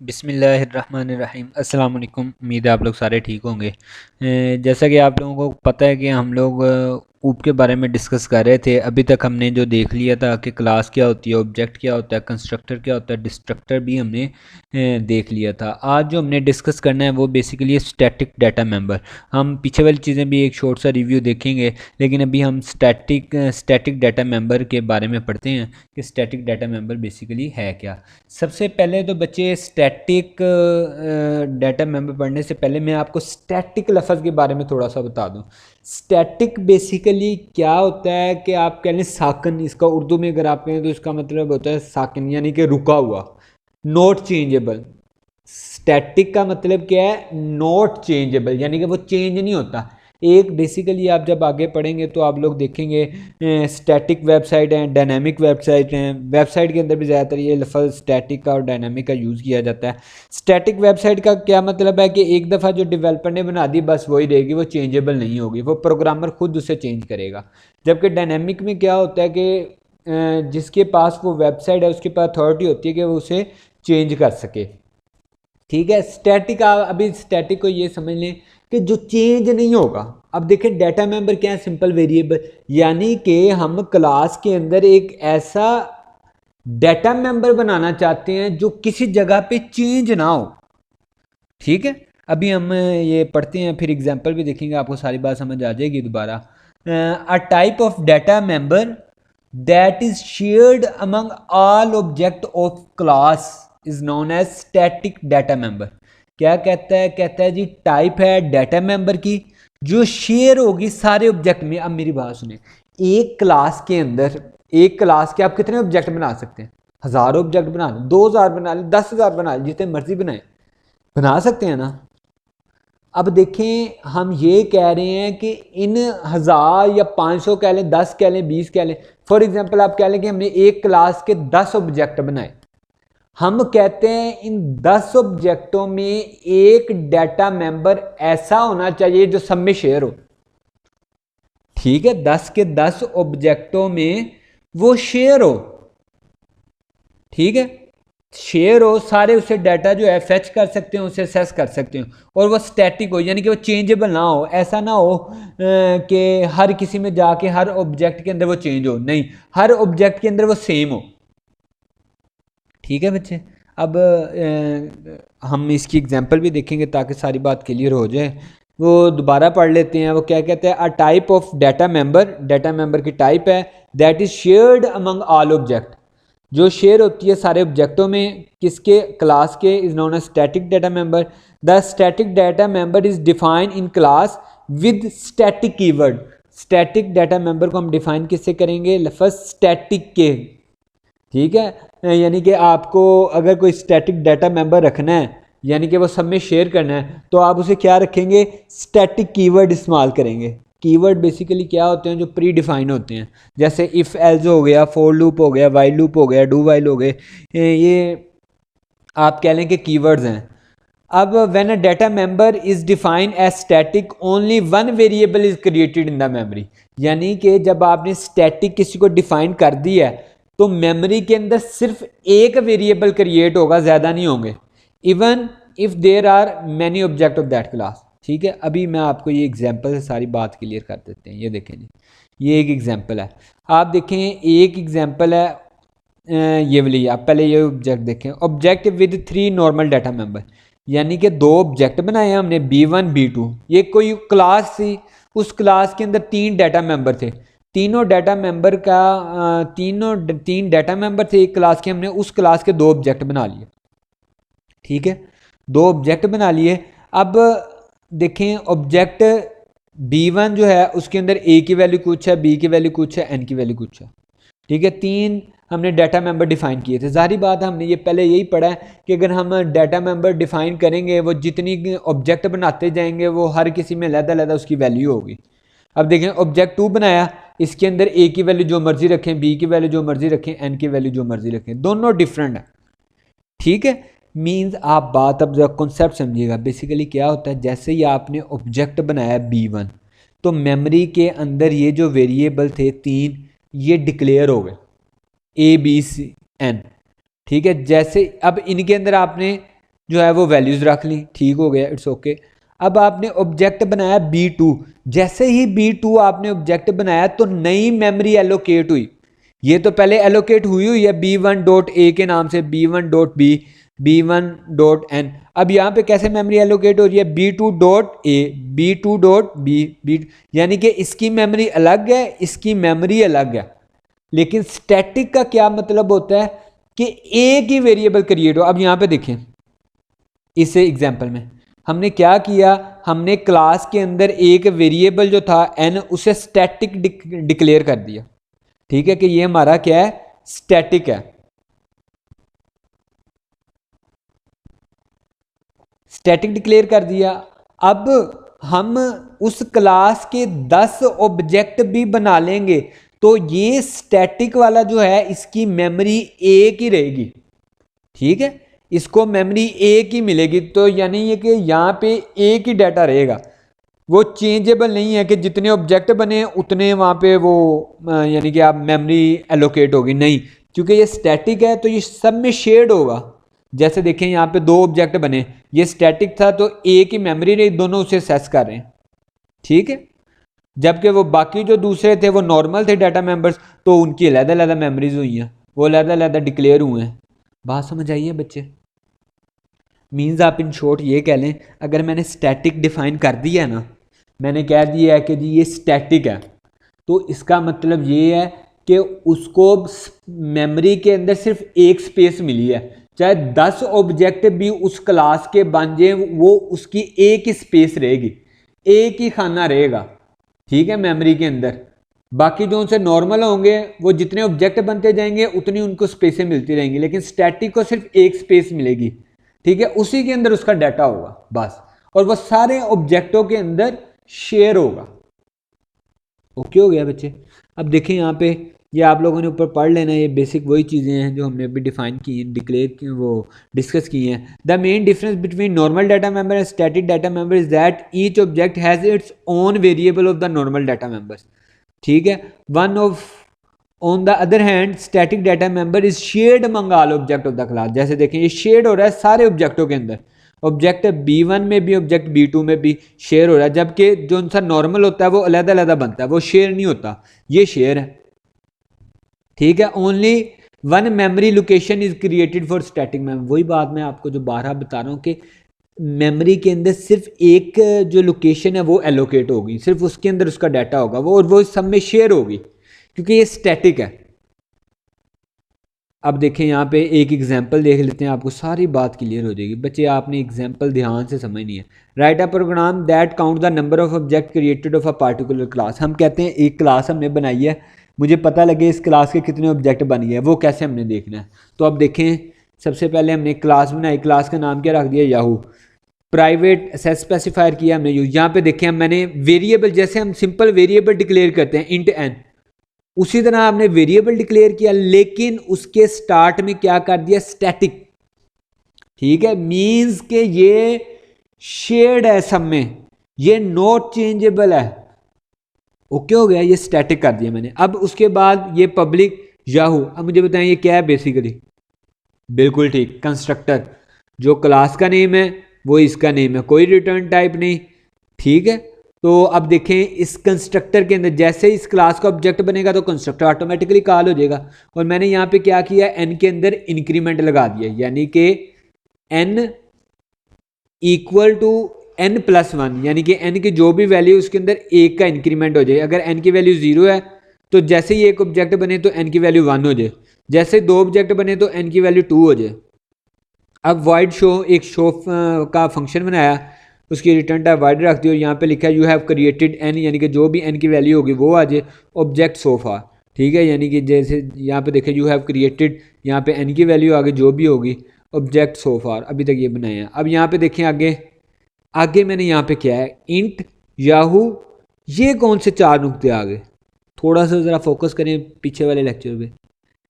बिस्मिल्लाहिर्रहमानिर्रहीम। अस्सलाम वालेकुम। उम्मीद है आप लोग सारे ठीक होंगे। जैसा कि आप लोगों को पता है कि हम लोग ऊप के बारे में डिस्कस कर रहे थे। अभी तक हमने जो देख लिया था कि क्लास क्या होती है, ऑब्जेक्ट क्या होता है, कंस्ट्रक्टर क्या होता है, डिस्ट्रक्टर भी हमने देख लिया था। आज जो हमने डिस्कस करना है वो बेसिकली स्टैटिक डाटा मेंबर। हम पीछे वाली चीज़ें भी एक शॉर्ट सा रिव्यू देखेंगे, लेकिन अभी हम स्टैटिक डाटा मेंबर के बारे में पढ़ते हैं कि स्टैटिक डाटा मेंबर बेसिकली है क्या। सबसे पहले तो बच्चे स्टैटिक डाटा मेंबर पढ़ने से पहले मैं आपको स्टैटिक लफ्ज़ के बारे में थोड़ा सा बता दूं। स्टैटिक बेसिकली क्या होता है कि आप कह लें साकन, इसका उर्दू में अगर आप कहें तो इसका मतलब होता है साकन, यानी कि रुका हुआ, नॉट चेंजेबल। स्टैटिक का मतलब क्या है? नॉट चेंजेबल, यानी कि वो चेंज नहीं होता। एक बेसिकली आप जब आगे पढ़ेंगे तो आप लोग देखेंगे स्टैटिक वेबसाइट हैं, डायनामिक वेबसाइट हैं। वेबसाइट के अंदर भी ज़्यादातर ये लफ्ज़ स्टैटिक का और डायनामिक का यूज़ किया जाता है। स्टैटिक वेबसाइट का क्या मतलब है कि एक दफ़ा जो डेवलपर ने बना दी बस वही रहेगी, वो चेंजेबल नहीं होगी, वो प्रोग्रामर खुद उसे चेंज करेगा। जबकि डायनामिक में क्या होता है कि जिसके पास वो वेबसाइट है उसके पास अथॉरिटी होती है कि वो उसे चेंज कर सके। ठीक है। स्टैटिक, अभी स्टैटिक को ये समझ लें कि जो चेंज नहीं होगा। अब देखें डाटा मेंबर क्या है? सिंपल वेरिएबल, यानी कि हम क्लास के अंदर एक ऐसा डाटा मेंबर बनाना चाहते हैं जो किसी जगह पे चेंज ना हो। ठीक है। अभी हम ये पढ़ते हैं, फिर एग्जांपल भी देखेंगे, आपको सारी बात समझ आ जाएगी दोबारा। A type of data member that is shared among all object of class is known as static data member. क्या कहता है? कहता है जी टाइप है डाटा मेंबर की जो शेयर होगी सारे ऑब्जेक्ट में। अब मेरी बात सुने, एक क्लास के अंदर, एक क्लास के आप कितने ऑब्जेक्ट बना सकते हैं? 1000 ऑब्जेक्ट बना लें, 2000 बना लें, 10,000 बना लें, जितने मर्जी बनाए, बना सकते हैं ना। अब देखें, हम ये कह रहे हैं कि इन 1000 या 500 कह लें, 10 कह लें, 20 कह लें, फॉर एग्जांपल आप कह लें कि हमने एक क्लास के 10 ऑब्जेक्ट बनाए। हम कहते हैं इन 10 ऑब्जेक्टों में एक डाटा मेंबर ऐसा होना चाहिए जो सब में शेयर हो। ठीक है, 10 के 10 ऑब्जेक्टों में वो शेयर हो। ठीक है, शेयर हो, सारे उसे डाटा जो है फेच कर सकते हो, उसे एक्सेस कर सकते हो, और वो स्टैटिक हो, यानी कि वो चेंजेबल ना हो। ऐसा ना हो कि हर किसी में जाके हर ऑब्जेक्ट के अंदर वो चेंज हो, नहीं, हर ऑब्जेक्ट के अंदर वो सेम हो। ठीक है बच्चे। अब हम इसकी एग्जांपल भी देखेंगे ताकि सारी बात क्लियर हो जाए। वो दोबारा पढ़ लेते हैं। वो क्या कहते हैं? A type of data member, data member की टाइप है that is shared among all object, जो शेयर होती है सारे ऑब्जेक्टों में, किसके? क्लास के, is known as static data member. The static data member is define in class with static keyword. Static data member को हम डिफाइन किससे करेंगे? लफ्ज़ स्टैटिक के। ठीक है, यानी कि आपको अगर कोई स्टैटिक डाटा मेंबर रखना है, यानी कि वो सब में शेयर करना है, तो आप उसे क्या रखेंगे? स्टैटिक कीवर्ड इस्तेमाल करेंगे। कीवर्ड बेसिकली क्या होते हैं? जो प्री डिफाइन होते हैं, जैसे इफ़ एल्स हो गया, फोर लूप हो गया, वाइल लूप हो गया, डू वाइल हो गए, ये आप कह लें कि कीवर्ड्स हैं। अब when a data member is defined as static only one variable is created in the memory, यानी कि जब आपने स्टैटिक किसी को डिफाइन कर दिया है तो मेमोरी के अंदर सिर्फ एक वेरिएबल क्रिएट होगा, ज़्यादा नहीं होंगे, even if there are many object of that class. ठीक है, अभी मैं आपको ये एग्जांपल से सारी बात क्लियर कर देते हैं। ये देखें जी, ये एक एग्जांपल है। आप देखें, एक एग्जांपल है ये वाली। आप पहले ये ऑब्जेक्ट देखें, object with 3 normal data member, यानी कि 2 ऑब्जेक्ट बनाए हैं हमने, B1 B2। ये कोई क्लास थी, उस क्लास के अंदर 3 डाटा मेंबर थे। तीनों डाटा मेंबर का तीन डाटा मेंबर थे एक क्लास के, हमने उस क्लास के 2 ऑब्जेक्ट बना लिए। ठीक है, 2 ऑब्जेक्ट बना लिए। अब देखें, ऑब्जेक्ट B1 जो है उसके अंदर A की वैल्यू कुछ है, B की वैल्यू कुछ है, N की वैल्यू कुछ है। ठीक है, 3 हमने डाटा मेंबर डिफाइन किए थे। जाहिर बात है, हमने ये पहले यही पढ़ा है कि अगर हम डाटा मेंबर डिफाइन करेंगे, वो जितनी ऑब्जेक्ट बनाते जाएंगे वो हर किसी में अलग-अलग उसकी वैल्यू होगी। अब देखें, ऑब्जेक्ट 2 बनाया, इसके अंदर A की वैल्यू जो मर्जी रखें, B की वैल्यू जो मर्जी रखें, N की वैल्यू जो मर्जी रखें, दोनों डिफरेंट है। ठीक है, मीन्स आप बात अब जरा कॉन्सेप्ट समझिएगा। बेसिकली क्या होता है, जैसे ही आपने ऑब्जेक्ट बनाया B1, तो मेमोरी के अंदर ये जो वेरिएबल थे 3, ये डिक्लेयर हो गए, A B C N। ठीक है, जैसे अब इनके अंदर आपने जो है वो वैल्यूज़ रख ली, ठीक हो गया, इट्स ओके। अब आपने ऑब्जेक्ट बनाया B2, जैसे ही B2 आपने ऑब्जेक्ट बनाया तो नई मेमोरी एलोकेट हुई। ये तो पहले एलोकेट हुई हुई है B1.A के नाम से, B1.B, B1.N। अब यहाँ पे कैसे मेमोरी एलोकेट हो रही है, B2.A, B2.B, यानी कि इसकी मेमोरी अलग है, इसकी मेमोरी अलग है। लेकिन स्टैटिक का क्या मतलब होता है कि एक ही वेरिएबल क्रिएट हो। अब यहाँ पे देखें, इस एग्जाम्पल में हमने क्या किया, हमने क्लास के अंदर एक वेरिएबल जो था n, उसे स्टैटिक डिक्लेयर कर दिया। ठीक है कि ये हमारा क्या है, स्टैटिक है। स्टैटिक डिक्लेयर कर दिया। अब हम उस क्लास के 10 ऑब्जेक्ट भी बना लेंगे तो ये स्टैटिक वाला जो है इसकी मेमोरी एक ही रहेगी। ठीक है, इसको मेमोरी एक ही मिलेगी, तो यानी ये कि यहाँ पे एक ही डाटा रहेगा, वो चेंजेबल नहीं है कि जितने ऑब्जेक्ट बने उतने वहाँ पे वो यानी कि आप मेमोरी एलोकेट होगी, नहीं, क्योंकि ये स्टैटिक है तो ये सब में शेयर्ड होगा। जैसे देखें यहाँ पे दो ऑब्जेक्ट बने, ये स्टैटिक था तो एक ही मेमोरी रही, दोनों उसे एक्सेस कर रहे हैं। ठीक है, जबकि वो बाकी जो दूसरे थे वो नॉर्मल थे डाटा मेंबर्स, तो उनकी अलग-अलग मेमोरीज हुई हैं, वो अलग-अलग डिक्लेयर हुए हैं। बात समझ आई है बच्चे? मीन्स आप इन शॉर्ट ये कह लें, अगर मैंने स्टैटिक डिफाइन कर दिया ना, मैंने कह दिया है कि जी ये स्टैटिक है, तो इसका मतलब ये है कि उसको मेमोरी के अंदर सिर्फ एक स्पेस मिली है, चाहे 10 ऑब्जेक्ट भी उस क्लास के बन जाए, वो उसकी एक ही स्पेस रहेगी, एक ही खाना रहेगा। ठीक है, मेमोरी के अंदर बाकी जो उनसे नॉर्मल होंगे वो जितने ऑब्जेक्ट बनते जाएंगे उतनी उनको स्पेसें मिलती रहेंगी, लेकिन स्टैटिक को सिर्फ एक स्पेस मिलेगी। ठीक है, उसी के अंदर उसका डाटा होगा बस, और वो सारे ऑब्जेक्टों के अंदर शेयर होगा। ओके हो गया बच्चे? अब देखें यहाँ पे, ये आप लोगों ने ऊपर पढ़ लेना, ये बेसिक वही चीज़ें हैं जो हमने अभी डिफाइन की हैं, डिक्लेयर की, वो डिस्कस की हैं। The main difference between normal data member and static data member is that each object has its own variable of the normal data members. ठीक है, one of on the other hand static data member is shared among all object of the class. जैसे देखें ये shared हो रहा है सारे ऑब्जेक्टों के अंदर, ऑब्जेक्ट B1 में भी ऑब्जेक्ट B2 में भी शेयर हो रहा है, जबकि जो उनका नॉर्मल होता है वो अलग-अलग बनता है, वो शेयर नहीं होता, ये शेयर है। ठीक है, only one memory location is created for static memory. वही बात मैं आपको जो बारहा बता रहा हूँ कि मेमोरी के अंदर सिर्फ एक जो लोकेशन है वो एलोकेट होगी, सिर्फ उसके अंदर उसका डाटा होगा वो, और वो सब में शेयर होगी क्योंकि ये स्टैटिक है। अब देखें यहाँ पे एक एग्जांपल देख लेते हैं, आपको सारी बात क्लियर हो जाएगी बच्चे। आपने एग्जांपल ध्यान से समझनी है। Write a program that count the number of object created of a particular class. हम कहते हैं एक क्लास हमने बनाई है, मुझे पता लगे इस क्लास के कितने ऑब्जेक्ट बनी है, वो कैसे हमने देखना है। तो अब देखें, सबसे पहले हमने क्लास बनाई, क्लास का नाम क्या रख दिया, याहू। प्राइवेट एक्सेस स्पेसिफायर किया हमने यूज। यहाँ पे देखें मैंने वेरिएबल, जैसे हम सिंपल वेरिएबल डिक्लेयर करते हैं इंट n, उसी तरह आपने वेरिएबल डिक्लेयर किया, लेकिन उसके स्टार्ट में क्या कर दिया, स्टैटिक। ठीक है, मींस के ये शेयर्ड है सब में, ये नॉट चेंजेबल है। ओके हो गया, ये स्टैटिक कर दिया मैंने। अब उसके बाद ये पब्लिक याहू। अब मुझे बताएं ये क्या है बेसिकली? बिल्कुल ठीक, कंस्ट्रक्टर। जो क्लास का नेम है वो इसका नेम है, कोई रिटर्न टाइप नहीं। ठीक है, तो अब देखें इस कंस्ट्रक्टर के अंदर जैसे इस क्लास का ऑब्जेक्ट बनेगा तो कंस्ट्रक्टर ऑटोमेटिकली कॉल हो जाएगा। और मैंने यहाँ पे क्या किया, n के अंदर इंक्रीमेंट लगा दिया, यानी कि n इक्वल टू n+1, यानी कि n की जो भी वैल्यू उसके अंदर एक का इंक्रीमेंट हो जाए। अगर n की वैल्यू 0 है तो जैसे ही एक ऑब्जेक्ट बने तो n की वैल्यू 1 हो जाए, जैसे दो ऑब्जेक्ट बने तो n की वैल्यू 2 हो जाए। अब वाइड शो, एक शो का फंक्शन बनाया, उसकी रिटर्न टाइप वाइड रख दी और यहाँ पे लिखा है यू हैव क्रिएटेड n, यानी कि जो भी n की वैल्यू होगी वो आ जाए, ऑब्जेक्ट सोफा। ठीक है, यानी कि जैसे यहाँ पे देखें यू हैव क्रिएटेड, यहाँ पे n की वैल्यू आगे जो भी होगी, ऑब्जेक्ट सोफा। अभी तक ये बनाए हैं। अब यहाँ पे देखें आगे, आगे मैंने यहाँ पे क्या है, इंट याहू। ये कौन से चार नुकते आ गए, थोड़ा सा ज़रा फोकस करें पीछे वाले लेक्चर पे।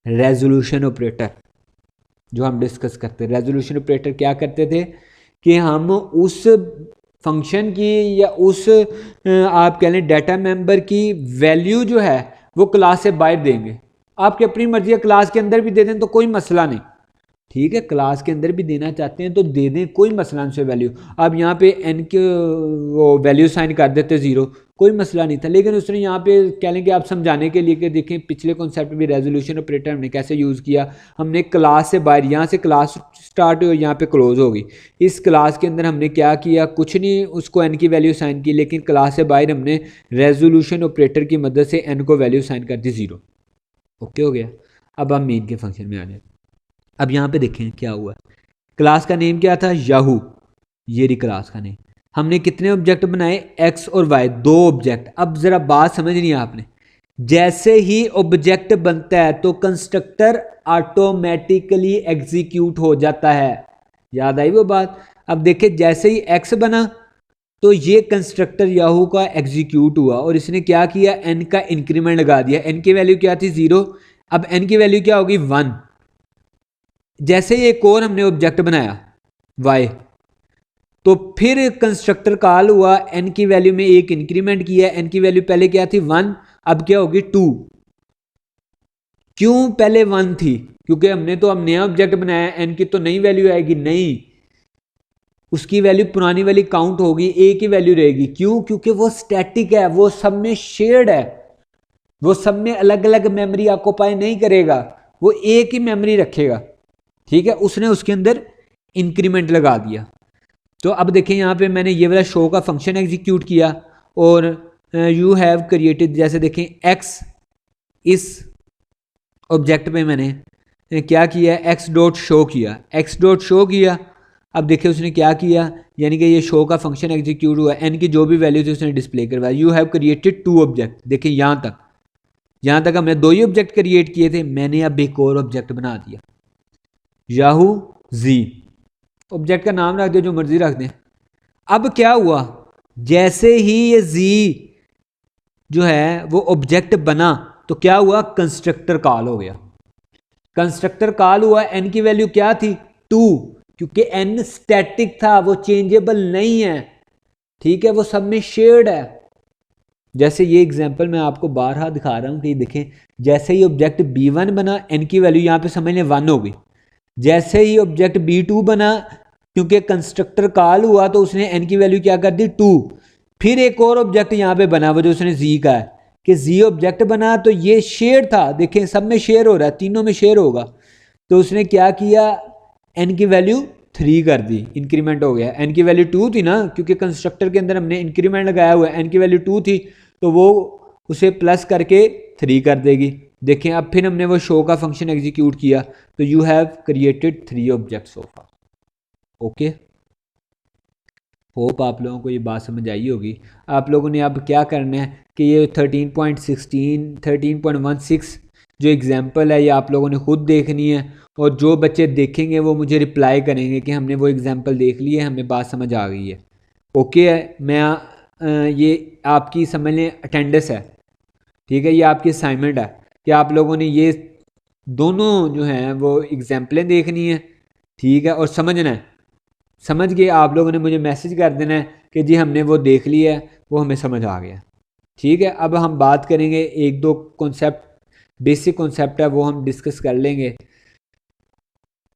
रेजोल्यूशन ऑपरेटर जो हम डिस्कस करते हैं, रेजोल्यूशन ऑपरेटर क्या करते थे कि हम उस फंक्शन की या उस आप कह लें डाटा मेंबर की वैल्यू जो है वो क्लास से बाहर देंगे। आपकी अपनी मर्जी है, क्लास के अंदर भी दे दें तो कोई मसला नहीं। ठीक है, क्लास के अंदर भी देना चाहते हैं तो दे दें, कोई मसला नहीं से वैल्यू। अब यहाँ पे n के वो वैल्यू साइन कर देते 0, कोई मसला नहीं था। लेकिन उसने यहाँ पे कह लें कि आप समझाने के लिए कि देखें पिछले कॉन्सेप्ट में रेजोल्यूशन ऑपरेटर हमने कैसे यूज़ किया। हमने क्लास से बाहर, यहाँ से क्लास स्टार्ट हुई, यहाँ पे क्लोज होगी। इस क्लास के अंदर हमने क्या किया, कुछ नहीं, उसको n की वैल्यू साइन की, लेकिन क्लास से बाहर हमने रेजोल्यूशन ऑपरेटर की मदद से n को वैल्यू साइन कर दी 0। ओके हो गया। अब हम मेन के फंक्शन में आ जाए। अब यहाँ पे देखें क्या हुआ, क्लास का नेम क्या था, याहू, ये रही क्लास का नेम। हमने कितने ऑब्जेक्ट बनाए, एक्स और वाई, 2 ऑब्जेक्ट। अब जरा बात समझनी है आपने, जैसे ही ऑब्जेक्ट बनता है तो कंस्ट्रक्टर ऑटोमेटिकली एग्जीक्यूट हो जाता है। याद आई वो बात। अब देखिए जैसे ही एक्स बना तो ये कंस्ट्रक्टर याहू का एग्जीक्यूट हुआ और इसने क्या किया, एन का इंक्रीमेंट लगा दिया। एन की वैल्यू क्या थी, 0, अब एन की वैल्यू क्या होगी, 1। जैसे ही एक और हमने ऑब्जेक्ट बनाया वाई, तो फिर कंस्ट्रक्टर कॉल हुआ, एन की वैल्यू में एक इंक्रीमेंट किया। एन की वैल्यू पहले क्या थी, 1, अब क्या होगी 2। क्यों पहले 1 थी, क्योंकि हमने तो अब नया ऑब्जेक्ट बनाया, एन की तो नई वैल्यू आएगी, नहीं, उसकी वैल्यू पुरानी वाली काउंट होगी, ए की वैल्यू रहेगी। क्यों, क्योंकि वो स्टैटिक है, वो सब में शेयर्ड है, वो सब में अलग अलग मेमोरी ऑक्युपाई नहीं करेगा, वो एक ही मेमोरी रखेगा। ठीक है, उसने उसके अंदर इंक्रीमेंट लगा दिया। तो अब देखें यहाँ पे मैंने ये वाला शो का फंक्शन एग्जीक्यूट किया और यू हैव क्रिएटेड, जैसे देखें एक्स, इस ऑब्जेक्ट पे मैंने क्या किया, एक्स डॉट शो किया, एक्स डॉट शो किया। अब देखिए उसने क्या किया, यानी कि ये शो का फंक्शन एग्जीक्यूट हुआ, एन की जो भी वैल्यू थी उसने डिस्प्ले करवाया। यू हैव क्रिएटेड 2 ऑब्जेक्ट, देखिए यहाँ तक हमने 2 ही ऑब्जेक्ट क्रिएट किए थे, मैंने अब एक और ऑब्जेक्ट बना दिया, याहू जी। ऑब्जेक्ट का नाम रख दो, जो मर्जी रख दें। अब क्या हुआ, जैसे ही ये जी जो है वो ऑब्जेक्ट बना तो क्या हुआ, कंस्ट्रक्टर कॉल हो गया। कंस्ट्रक्टर कॉल हुआ, एन की वैल्यू क्या थी, 2, क्योंकि एन स्टैटिक था, वो चेंजेबल नहीं है। ठीक है, वो सब में शेयर्ड है। जैसे ये एग्जांपल मैं आपको बारहा दिखा रहा हूं कि देखें, जैसे ही ऑब्जेक्ट B1 बना, एन की वैल्यू यहां पे समझ लें 1 हो गई। जैसे ही ऑब्जेक्ट B2 बना, क्योंकि कंस्ट्रक्टर कॉल हुआ तो उसने एन की वैल्यू क्या कर दी, 2। फिर एक और ऑब्जेक्ट यहां पे बना, वो जो उसने जी का है कि जी ऑब्जेक्ट बना, तो ये शेयर था, देखें सब में शेयर हो रहा है, तीनों में शेयर होगा। तो उसने क्या किया, एन की वैल्यू 3 कर दी, इंक्रीमेंट हो गया। एन की वैल्यू 2 थी ना, क्योंकि कंस्ट्रक्टर के अंदर हमने इंक्रीमेंट लगाया हुआ है, एन की वैल्यू 2 थी तो वो उसे प्लस करके 3 कर देगी। देखें अब फिर हमने वो शो का फंक्शन एग्जीक्यूट किया, तो you have created 3 object so far. Okay, hope आप लोगों को ये बात समझ आई होगी। आप लोगों ने अब क्या करना है कि ये 13.16 13.16 जो एग्जाम्पल है ये आप लोगों ने खुद देखनी है, और जो बच्चे देखेंगे वो मुझे रिप्लाई करेंगे कि हमने वो एग्जाम्पल देख लिए, हमें बात समझ आ गई है। ओके है, मैं ये आपकी समझ लें अटेंडेंस है। ठीक है, ये आपकी असाइनमेंट है कि आप लोगों ने ये दोनों जो हैं वो एग्जाम्पलें देखनी है। ठीक है, और समझना है, समझ के आप लोगों ने मुझे मैसेज कर देना है कि जी हमने वो देख लिया है, वो हमें समझ आ गया। ठीक है, अब हम बात करेंगे, 1-2 कॉन्सेप्ट, बेसिक कॉन्सेप्ट है वो हम डिस्कस कर लेंगे।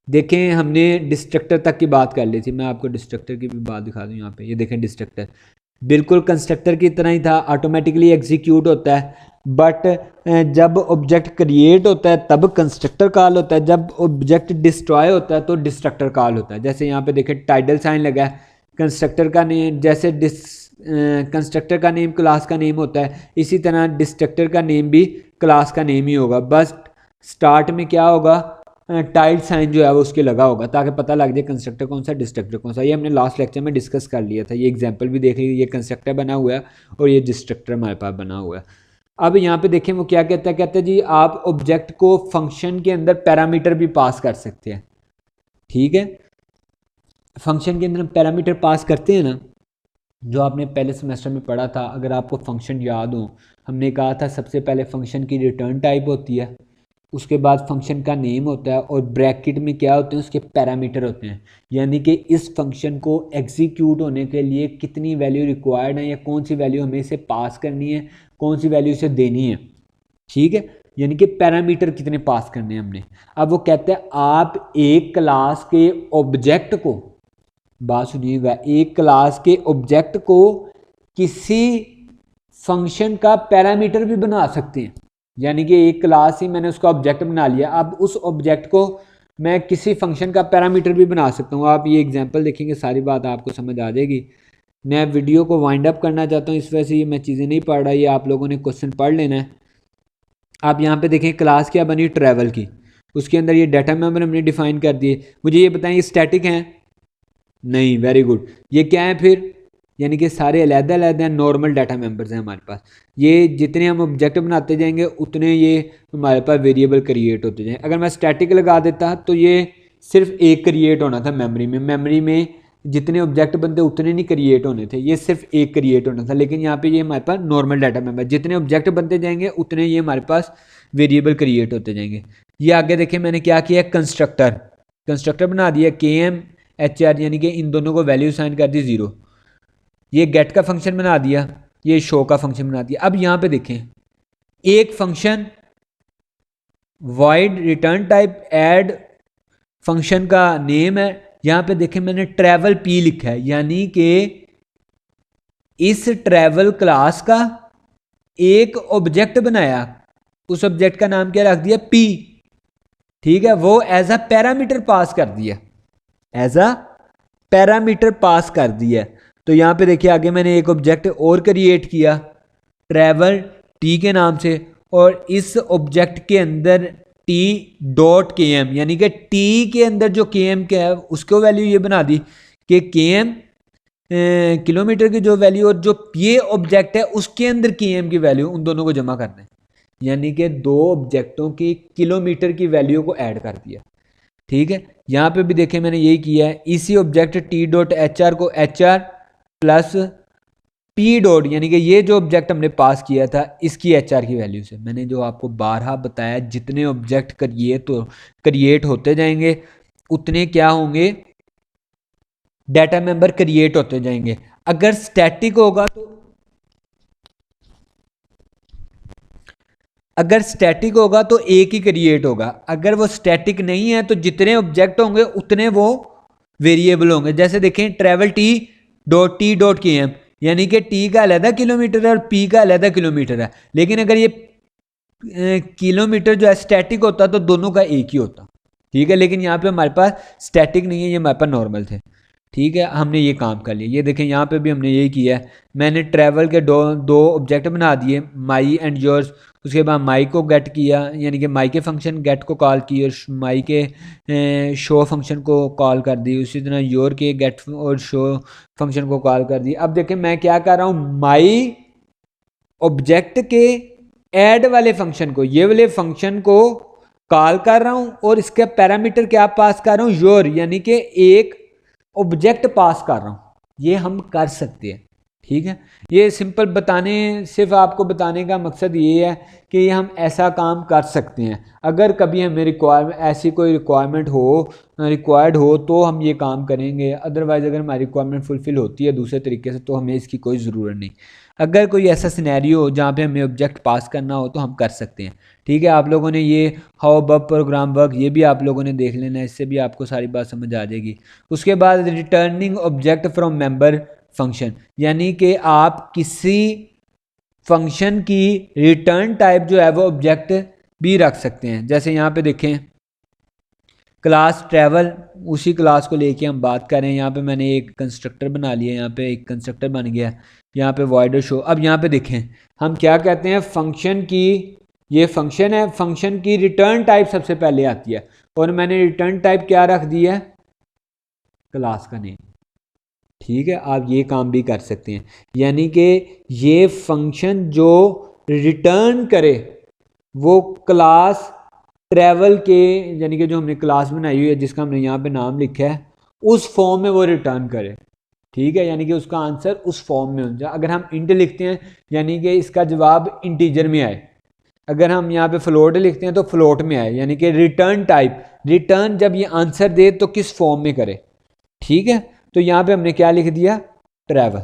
देखें हमने डिस्ट्रक्टर तक की बात कर ली थी, मैं आपको डिस्ट्रक्टर की भी बात दिखा दूँ। यहाँ पे ये देखें डिस्ट्रक्टर बिल्कुल कंस्ट्रक्टर की तरह ही था, ऑटोमेटिकली एग्जीक्यूट होता है। बट जब ऑब्जेक्ट क्रिएट होता है तब कंस्ट्रक्टर कॉल होता है, जब ऑब्जेक्ट डिस्ट्रॉय होता है तो डिस्ट्रक्टर कॉल होता है। जैसे यहाँ पे देखें टाइटल साइन लगा है, कंस्ट्रक्टर का नेम, जैसे कंस्ट्रक्टर का नेम क्लास का नेम होता है, इसी तरह डिस्ट्रक्टर का नेम भी क्लास का नेम ही होगा। बस स्टार्ट में क्या होगा, टाइट साइन जो है वो उसके लगा होगा, ताकि पता लग जाए कंस्ट्रक्टर कौन सा डिस्ट्रक्टर कौन सा। ये हमने लास्ट लेक्चर में डिस्कस कर लिया था, ये एग्जांपल भी देख लीजिए, ये कंस्ट्रक्टर बना हुआ है और ये डिस्ट्रक्टर हमारे पास बना हुआ है। अब यहाँ पे देखें वो क्या कहता है, कहता है जी आप ऑब्जेक्ट को फंक्शन के अंदर पैरामीटर भी पास कर सकते हैं। ठीक है, फंक्शन के अंदर हम पैरामीटर पास करते हैं ना, जो आपने पहले सेमेस्टर में पढ़ा था। अगर आपको फंक्शन याद हो, हमने कहा था सबसे पहले फंक्शन की रिटर्न टाइप होती है, उसके बाद फंक्शन का नेम होता है, और ब्रैकेट में क्या होते हैं, उसके पैरामीटर होते हैं। यानी कि इस फंक्शन को एग्जीक्यूट होने के लिए कितनी वैल्यू रिक्वायर्ड है, या कौन सी वैल्यू हमें इसे पास करनी है, कौन सी वैल्यू इसे देनी है। ठीक है, यानी कि पैरामीटर कितने पास करने हैं हमने। अब वो कहते हैं आप एक क्लास के ऑब्जेक्ट को, बात सुनिएगा, एक क्लास के ऑब्जेक्ट को किसी फंक्शन का पैरामीटर भी बना सकते हैं। यानी कि एक क्लास ही मैंने उसका ऑब्जेक्ट बना लिया, अब उस ऑब्जेक्ट को मैं किसी फंक्शन का पैरामीटर भी बना सकता हूँ। आप ये एग्जांपल देखेंगे सारी बात आपको समझ आ जाएगी। मैं वीडियो को वाइंड अप करना चाहता हूँ, इस वजह से ये मैं चीज़ें नहीं पढ़ रहा, ये आप लोगों ने क्वेश्चन पढ़ लेना है। आप यहाँ पे देखें क्लास क्या बनी, ट्रैवल की, उसके अंदर ये डाटा मेंबर हमने डिफाइन कर दिए। मुझे ये बताएं ये स्टैटिक हैं? नहीं, वेरी गुड। ये क्या है फिर? यानी कि सारे अलग-अलग हैं, नॉर्मल डाटा मेंबर्स हैं हमारे पास। ये जितने हम ऑब्जेक्ट बनाते जाएंगे उतने ये हमारे पास वेरिएबल क्रिएट होते जाएंगे। अगर मैं स्टैटिक लगा देता तो ये सिर्फ एक क्रिएट होना था मेमोरी में, मेमोरी में जितने ऑब्जेक्ट बनते उतने नहीं क्रिएट होने थे, ये सिर्फ एक क्रिएट होना था। लेकिन यहाँ पे ये हमारे पास नॉर्मल डाटा मेंबर, जितने ऑब्जेक्ट बनते जाएंगे उतने ये हमारे पास वेरिएबल क्रिएट होते जाएंगे। ये आगे देखिए मैंने क्या किया, कंस्ट्रक्टर, कंस्ट्रक्टर बना दिया KM HR, यानी कि इन दोनों को वैल्यू साइन कर दी 0। ये गेट का फंक्शन बना दिया, ये शो का फंक्शन बना दिया। अब यहाँ पे देखें एक function void return type add function का नेम है। यहाँ पे देखें मैंने ट्रैवल P लिखा है, यानी कि इस ट्रैवल क्लास का एक ऑब्जेक्ट बनाया, उस ऑब्जेक्ट का नाम क्या रख दिया, P। ठीक है, वो एज अ पैरामीटर पास कर दिया, एज अ पैरामीटर पास कर दिया। तो यहाँ पे देखिए आगे मैंने एक ऑब्जेक्ट और क्रिएट किया ट्रैवल T के नाम से, और इस ऑब्जेक्ट के अंदर T.km, यानी कि T के अंदर जो km क्या है उसको वैल्यू ये बना दी कि km किलोमीटर की जो वैल्यू, और जो ये ऑब्जेक्ट है उसके अंदर km की वैल्यू, उन दोनों को जमा करना है। यानी कि दो ऑब्जेक्टों की किलोमीटर की वैल्यू को ऐड कर दिया। ठीक है, यहाँ पे भी देखें मैंने यही किया है, इसी ऑब्जेक्ट T.hr को HR प्लस P डॉट, यानी कि ये जो ऑब्जेक्ट हमने पास किया था इसकी HR की वैल्यू से। मैंने जो आपको बारहा बताया, जितने ऑब्जेक्ट क्रिएट होते जाएंगे उतने क्या होंगे, डाटा मेंबर क्रिएट होते जाएंगे। अगर स्टैटिक होगा तो, अगर स्टैटिक होगा तो एक ही क्रिएट होगा, अगर वो स्टैटिक नहीं है तो जितने ऑब्जेक्ट होंगे उतने वो वेरिएबल होंगे। जैसे देखें ट्रैवल T.km, यानी कि T का अलग किलोमीटर है और P का अलग किलोमीटर है, लेकिन अगर ये किलोमीटर जो है स्टैटिक होता तो दोनों का एक ही होता। ठीक है, लेकिन यहाँ पे हमारे पास स्टैटिक नहीं है, ये हमारे पास नॉर्मल थे। ठीक है, हमने ये काम कर लिया। ये देखें यहाँ पे भी हमने यही किया है, मैंने ट्रैवल के दो ऑब्जेक्ट बना दिए, माई एंड योर्स। उसके बाद माई को गेट किया, यानी कि माई के फंक्शन गेट को कॉल की और माई के शो फंक्शन को कॉल कर दी। उसी तरह योर के गेट और शो फंक्शन को कॉल कर दी। अब देखें मैं क्या कर रहा हूँ, माई ऑब्जेक्ट के ऐड वाले फंक्शन को, ये वाले फंक्शन को कॉल कर रहा हूँ और इसका पैरामीटर क्या पास कर रहा हूँ, योर, यानी कि एक ऑब्जेक्ट पास कर रहा हूँ। ये हम कर सकते हैं। ठीक है, ये सिंपल बताने, सिर्फ आपको बताने का मकसद ये है कि ये हम ऐसा काम कर सकते हैं। अगर कभी हमें रिक्वायरमेंट, ऐसी कोई रिक्वायर्ड हो तो हम ये काम करेंगे, अदरवाइज अगर हमारी रिक्वायरमेंट फुलफिल होती है दूसरे तरीके से तो हमें इसकी कोई ज़रूरत नहीं। अगर कोई ऐसा सिनेरियो हो जहाँ पे हमें ऑब्जेक्ट पास करना हो तो हम कर सकते हैं। ठीक है, आप लोगों ने ये हाउ बब प्रोग्राम वर्क, ये भी आप लोगों ने देख लेना है, इससे भी आपको सारी बात समझ आ जाएगी। उसके बाद returning object from member function, यानी कि आप किसी फंक्शन की रिटर्न टाइप जो है वो ऑब्जेक्ट भी रख सकते हैं। जैसे यहाँ पे देखें क्लास ट्रैवल, उसी क्लास को लेके हम बात करें। यहाँ पे मैंने एक कंस्ट्रक्टर बना लिया, यहाँ पे एक कंस्ट्रक्टर बन गया, यहाँ पे वॉइड शो। अब यहाँ पे देखें हम क्या कहते हैं, फंक्शन की, ये फंक्शन है, फंक्शन की रिटर्न टाइप सबसे पहले आती है और मैंने रिटर्न टाइप क्या रख दिया है, क्लास का नेम। ठीक है, आप ये काम भी कर सकते हैं, यानी कि ये फंक्शन जो रिटर्न करे वो क्लास ट्रैवल के, यानी कि जो हमने क्लास बनाई हुई है जिसका हमने यहाँ पे नाम लिखा है, उस फॉर्म में वो रिटर्न करे। ठीक है, यानी कि उसका आंसर उस फॉर्म में हो जाए। अगर हम इंट लिखते हैं यानी कि इसका जवाब इंटीजर में आए, अगर हम यहाँ पे फ्लोट लिखते हैं तो फ्लोट में आए, यानी कि रिटर्न टाइप, रिटर्न जब ये आंसर दे तो किस फॉर्म में करे। ठीक है, तो यहाँ पे हमने क्या लिख दिया, ट्रैवल।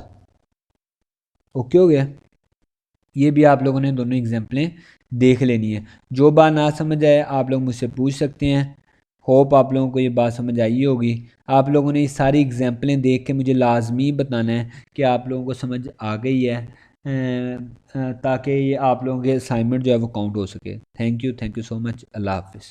ओके हो गया। ये भी आप लोगों ने दोनों एग्जाम्पलें देख लेनी है। जो बात ना समझ आए आप लोग मुझसे पूछ सकते हैं। होप आप लोगों को ये बात समझ आई होगी। आप लोगों ने ये सारी एग्जाम्पलें देख के मुझे लाजमी बताना है कि आप लोगों को समझ आ गई है, ताकि ये आप लोगों के असाइनमेंट जो है वो काउंट हो सके। Thank you so much. अल्लाह हाफिज़।